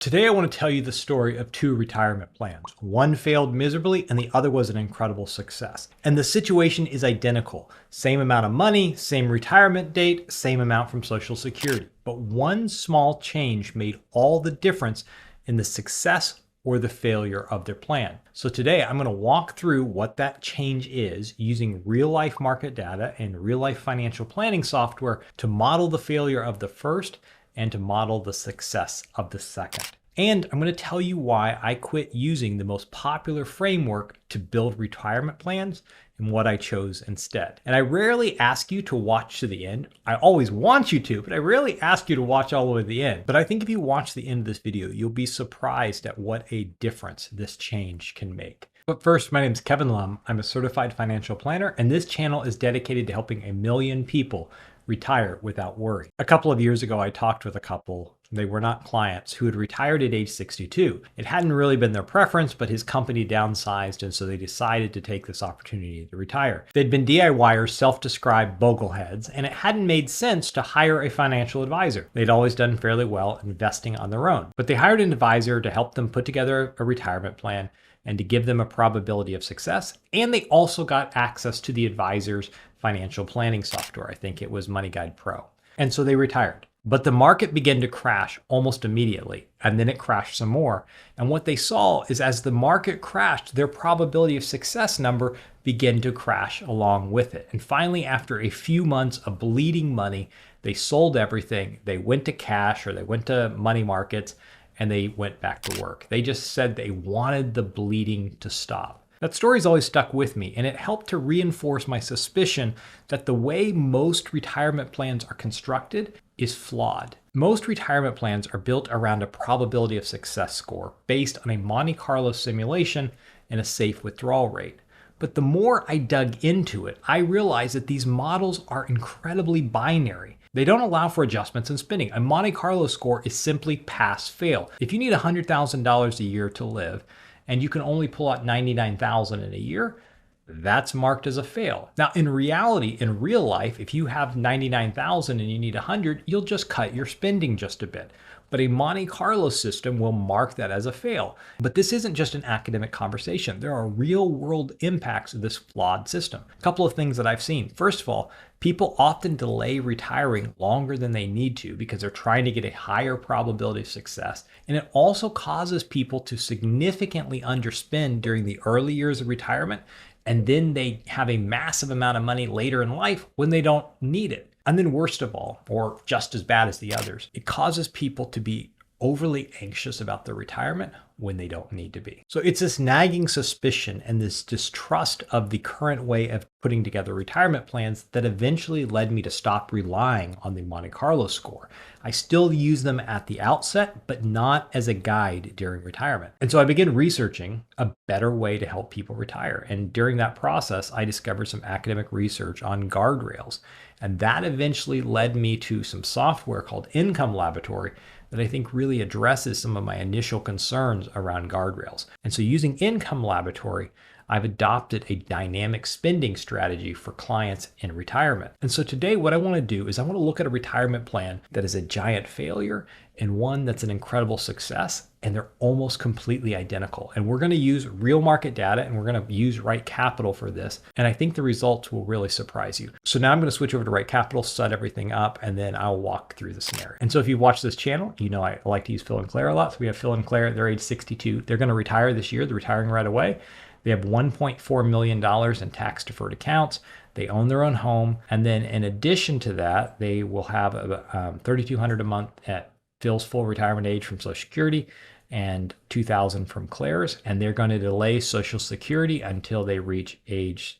Today, I want to tell you the story of two retirement plans. One failed miserably and the other was an incredible success. And the situation is identical. Same amount of money, same retirement date, same amount from Social Security. But one small change made all the difference in the success or the failure of their plan. So today, I'm going to walk through what that change is using real life market data and real life financial planning software to model the failure of the first and to model the success of the second. And I'm going to tell you why I quit using the most popular framework to build retirement plans and what I chose instead. And I rarely ask you to watch to the end. I always want you to, but I rarely ask you to watch all the way to the end. But I think if you watch the end of this video, you'll be surprised at what a difference this change can make. But first, my name is Kevin Lum. I'm a certified financial planner, and this channel is dedicated to helping 1 million people retire without worry. A couple of years ago, I talked with a couple, they were not clients, who had retired at age 62. It hadn't really been their preference, but his company downsized, and so they decided to take this opportunity to retire. They'd been DIYers, self-described bogleheads, and it hadn't made sense to hire a financial advisor. They'd always done fairly well investing on their own. But they hired an advisor to help them put together a retirement plan and to give them a probability of success. And they also got access to the advisor's financial planning software. I think it was Money Guide Pro. And so they retired. But the market began to crash almost immediately, and then it crashed some more. And what they saw is as the market crashed, their probability of success number began to crash along with it. And finally, after a few months of bleeding money, they sold everything. They went to cash or they went to money markets, and they went back to work. They just said they wanted the bleeding to stop. That story's always stuck with me, and it helped to reinforce my suspicion that the way most retirement plans are constructed is flawed. Most retirement plans are built around a probability of success score based on a Monte Carlo simulation and a safe withdrawal rate. But the more I dug into it, I realized that these models are incredibly binary. They don't allow for adjustments in spending. A Monte Carlo score is simply pass-fail. If you need $100,000 a year to live, and you can only pull out $99,000 in a year, that's marked as a fail. Now, in reality, in real life, if you have $99,000 and you need 100, you'll just cut your spending just a bit. But a Monte Carlo system will mark that as a fail. But this isn't just an academic conversation. There are real world impacts of this flawed system. A couple of things that I've seen. First of all, people often delay retiring longer than they need to because they're trying to get a higher probability of success. And it also causes people to significantly underspend during the early years of retirement. And then they have a massive amount of money later in life when they don't need it. And then worst of all, or just as bad as the others, it causes people to be overly anxious about their retirement when they don't need to be. So it's this nagging suspicion and this distrust of the current way of putting together retirement plans that eventually led me to stop relying on the Monte Carlo score. I still use them at the outset, but not as a guide during retirement. And so I began researching a better way to help people retire. And during that process, I discovered some academic research on guardrails. And that eventually led me to some software called Income Laboratory that I think really addresses some of my initial concerns around guardrails. And so using Income Laboratory, I've adopted a dynamic spending strategy for clients in retirement. And so today what I want to do is I want to look at a retirement plan that is a giant failure and one that's an incredible success, and they're almost completely identical. And we're going to use real market data and we're going to use Right Capital for this. And I think the results will really surprise you. So now I'm going to switch over to Right Capital, set everything up, and then I'll walk through the scenario. And so if you've watched this channel, you know I like to use Phil and Claire a lot. So we have Phil and Claire, they're age 62. They're going to retire this year. They're retiring right away. They have $1.4 million in tax deferred accounts. They own their own home. And then in addition to that, they will have $3,200 a month at Phil's full retirement age from Social Security and $2,000 from Claire's. And they're going to delay Social Security until they reach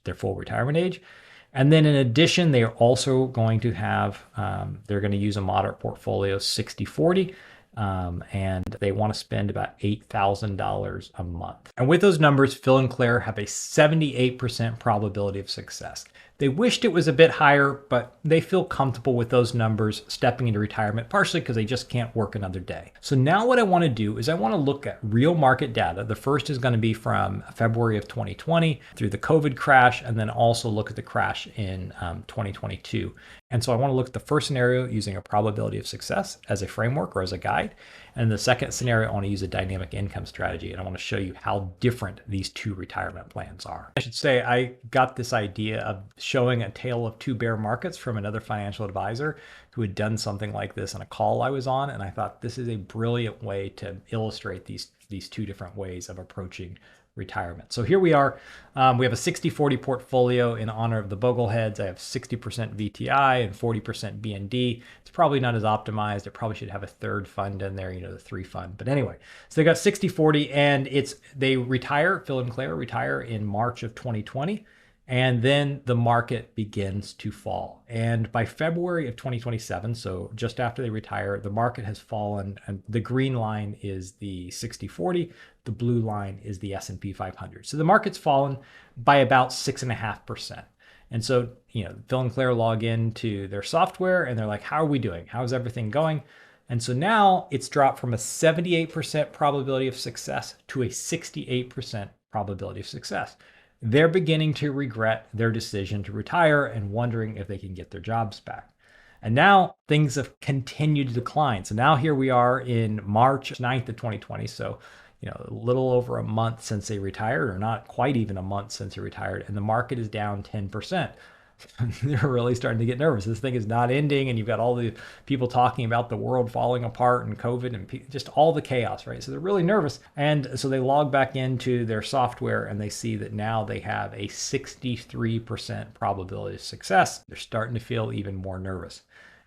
their full retirement age. And then in addition, they are also going to have, they're going to use a moderate portfolio, 60-40. And they want to spend about $8,000 a month. And with those numbers, Phil and Claire have a 78% probability of success. They wished it was a bit higher, but they feel comfortable with those numbers stepping into retirement, partially because they just can't work another day. So now what I want to do is I want to look at real market data. The first is going to be from February of 2020 through the COVID crash, and then also look at the crash in 2022. And so I want to look at the first scenario using a probability of success as a framework or as a guide. And the second scenario, I want to use a dynamic income strategy, and I want to show you how different these two retirement plans are. I should say I got this idea of showing a tale of two bear markets from another financial advisor who had done something like this on a call I was on, and I thought this is a brilliant way to illustrate these two different ways of approaching retirement. So here we are. We have a 60-40 portfolio in honor of the Bogleheads. I have 60% VTI and 40% BND. It's probably not as optimized. It probably should have a third fund in there, the 3 fund. But anyway, so they got 60-40, and they retire, Phil and Claire retire in March of 2020. And then the market begins to fall. And by February of 2027, so just after they retire, the market has fallen. And the green line is the 60-40. The blue line is the S&P 500. So the market's fallen by about 6.5%. And so, Phil and Claire log into their software and they're like, how are we doing? How's everything going? And so now it's dropped from a 78% probability of success to a 68% probability of success. They're beginning to regret their decision to retire and wondering if they can get their jobs back. And now things have continued to decline. So now here we are in March 9th of 2020. So, a little over a month since they retired, or not quite even a month since they retired, and the market is down 10%. They're really starting to get nervous. This thing is not ending, and you've got all the people talking about the world falling apart and COVID and just all the chaos, right? So they're really nervous. And so they log back into their software and they see that now they have a 63% probability of success. They're starting to feel even more nervous.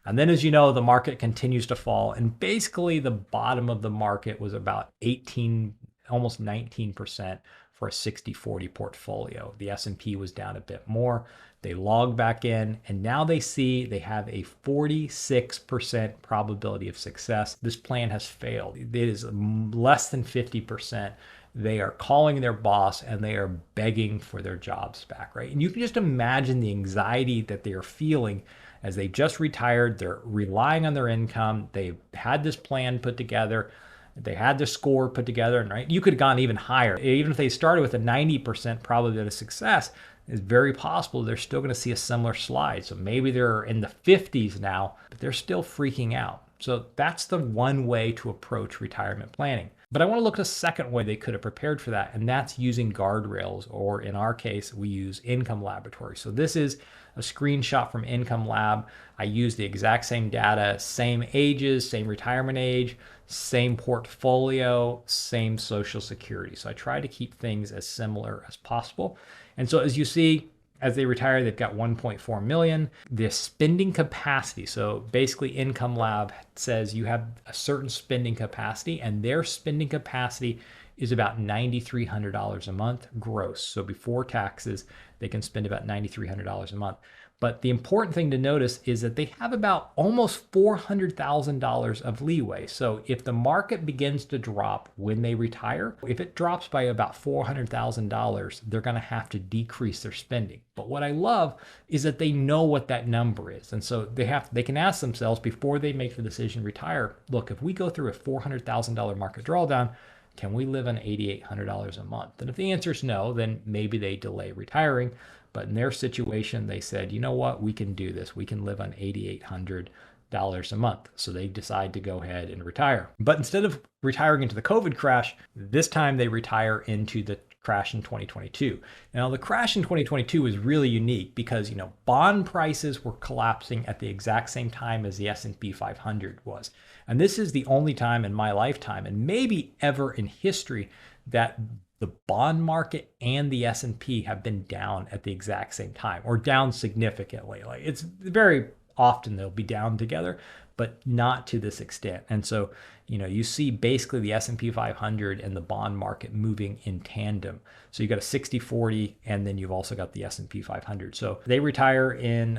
And then, as you know, the market continues to fall. And basically the bottom of the market was about 18, almost 19% for a 60-40 portfolio. The S&P was down a bit more. They log back in, and now they see they have a 46% probability of success. This plan has failed. It is less than 50%. They are calling their boss and they are begging for their jobs back, right? And you can just imagine the anxiety that they are feeling as they just retired. They're relying on their income. They've had this plan put together. They had their score put together, and right, you could have gone even higher. Even if they started with a 90% probability of success, it's very possible they're still going to see a similar slide. So maybe they're in the 50s now, but they're still freaking out. So that's the one way to approach retirement planning. But I want to look at a second way they could have prepared for that, and that's using guardrails, or in our case, we use Income Laboratory. So this is a screenshot from Income Lab. I use the exact same data, same ages, same retirement age, same portfolio, same Social Security. So I try to keep things as similar as possible. And so as you see, as they retire, they've got 1.4 million. The spending capacity, so basically Income Lab says you have a certain spending capacity, and their spending capacity is about $9,300 a month gross. So before taxes, they can spend about $9,300 a month. But the important thing to notice is that they have about almost $400,000 of leeway. So if the market begins to drop when they retire, if it drops by about $400,000, they're going to have to decrease their spending. But what I love is that they know what that number is. And so they can ask themselves before they make the decision to retire, look, if we go through a $400,000 market drawdown, can we live on $8,800 a month? And if the answer is no, then maybe they delay retiring. But in their situation, they said, you know what, we can do this. We can live on $8,800 a month. So they decide to go ahead and retire. But instead of retiring into the COVID crash, this time they retire into the crash in 2022. Now, the crash in 2022 was really unique because, bond prices were collapsing at the exact same time as the S&P 500 was. And this is the only time in my lifetime, and maybe ever in history, that the bond market and the S&P have been down at the exact same time, or down significantly. Like, it's very often they'll be down together, but not to this extent. And so, you see basically the S&P 500 and the bond market moving in tandem. So you got a 60-40, and then you've also got the S&P 500. So they retire in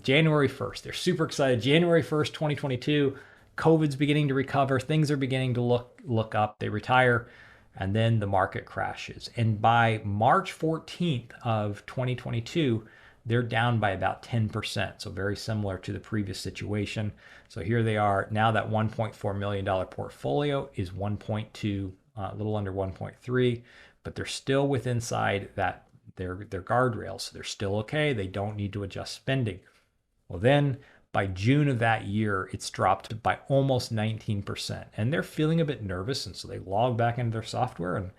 January 1st. They're super excited. January 1st, 2022, COVID's beginning to recover. Things are beginning to look up. They retire. And then the market crashes. And by March 14th of 2022, they're down by about 10%. So very similar to the previous situation. So here they are. Now that $1.4 million portfolio is 1.2, a little under 1.3, but they're still within inside that their guardrails. So they're still okay. They don't need to adjust spending. Well, then By June of that year, it's dropped by almost 19%. And they're feeling a bit nervous. And so they log back into their software, and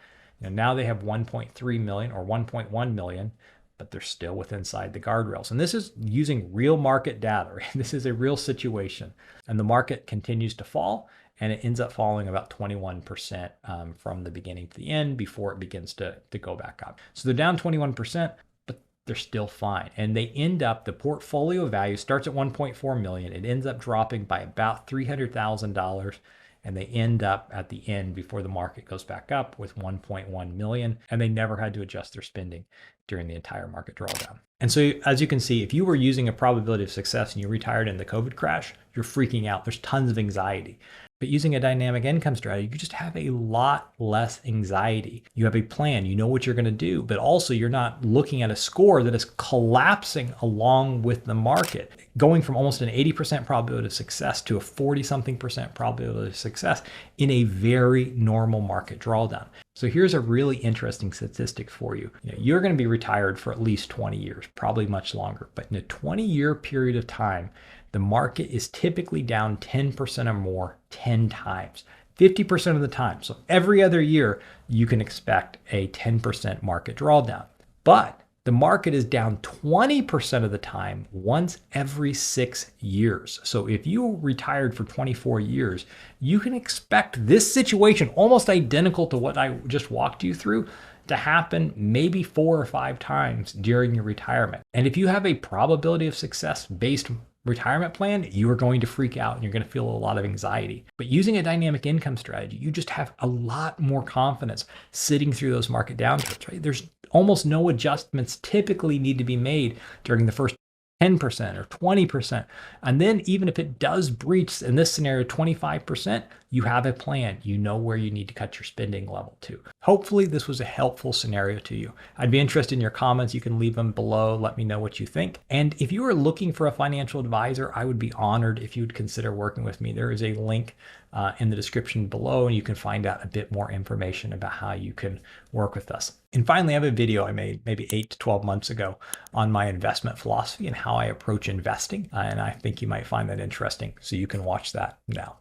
now they have 1.3 million or 1.1 million, but they're still inside the guardrails. And this is using real market data. Right? This is a real situation. And the market continues to fall, and it ends up falling about 21% from the beginning to the end before it begins to go back up. So they're down 21%, but they're still fine. And they end up, the portfolio value starts at 1.4 million. It ends up dropping by about $300,000. And they end up at the end, before the market goes back up, with 1.1 million. And they never had to adjust their spending during the entire market drawdown. And so as you can see, if you were using a probability of success and you retired in the COVID crash, you're freaking out. There's tons of anxiety. But using a dynamic income strategy, you just have a lot less anxiety. You have a plan, you know what you're going to do, but also you're not looking at a score that is collapsing along with the market, going from almost an 80% probability of success to a 40-something% probability of success in a very normal market drawdown. So here's a really interesting statistic for you. You're going to be retired for at least 20 years, probably much longer, but in a 20-year period of time, the market is typically down 10% or more 10 times, 50% of the time. So every other year, you can expect a 10% market drawdown. But the market is down 20% of the time once every 6 years. So if you retired for 24 years, you can expect this situation, almost identical to what I just walked you through, to happen maybe 4 or 5 times during your retirement. And if you have a probability of success based retirement plan, you are going to freak out and you're going to feel a lot of anxiety. But using a dynamic income strategy, you just have a lot more confidence sitting through those market downturns, right? There's almost no adjustments typically need to be made during the first 10% or 20%. And then even if it does breach, in this scenario, 25%, you have a plan. You know where you need to cut your spending level to. Hopefully this was a helpful scenario to you. I'd be interested in your comments. You can leave them below. Let me know what you think. And if you are looking for a financial advisor, I would be honored if you would consider working with me. There is a link in the description below, and you can find out a bit more information about how you can work with us. And finally, I have a video I made maybe 8 to 12 months ago on my investment philosophy and how I approach investing. And I think you might find that interesting. So you can watch that now.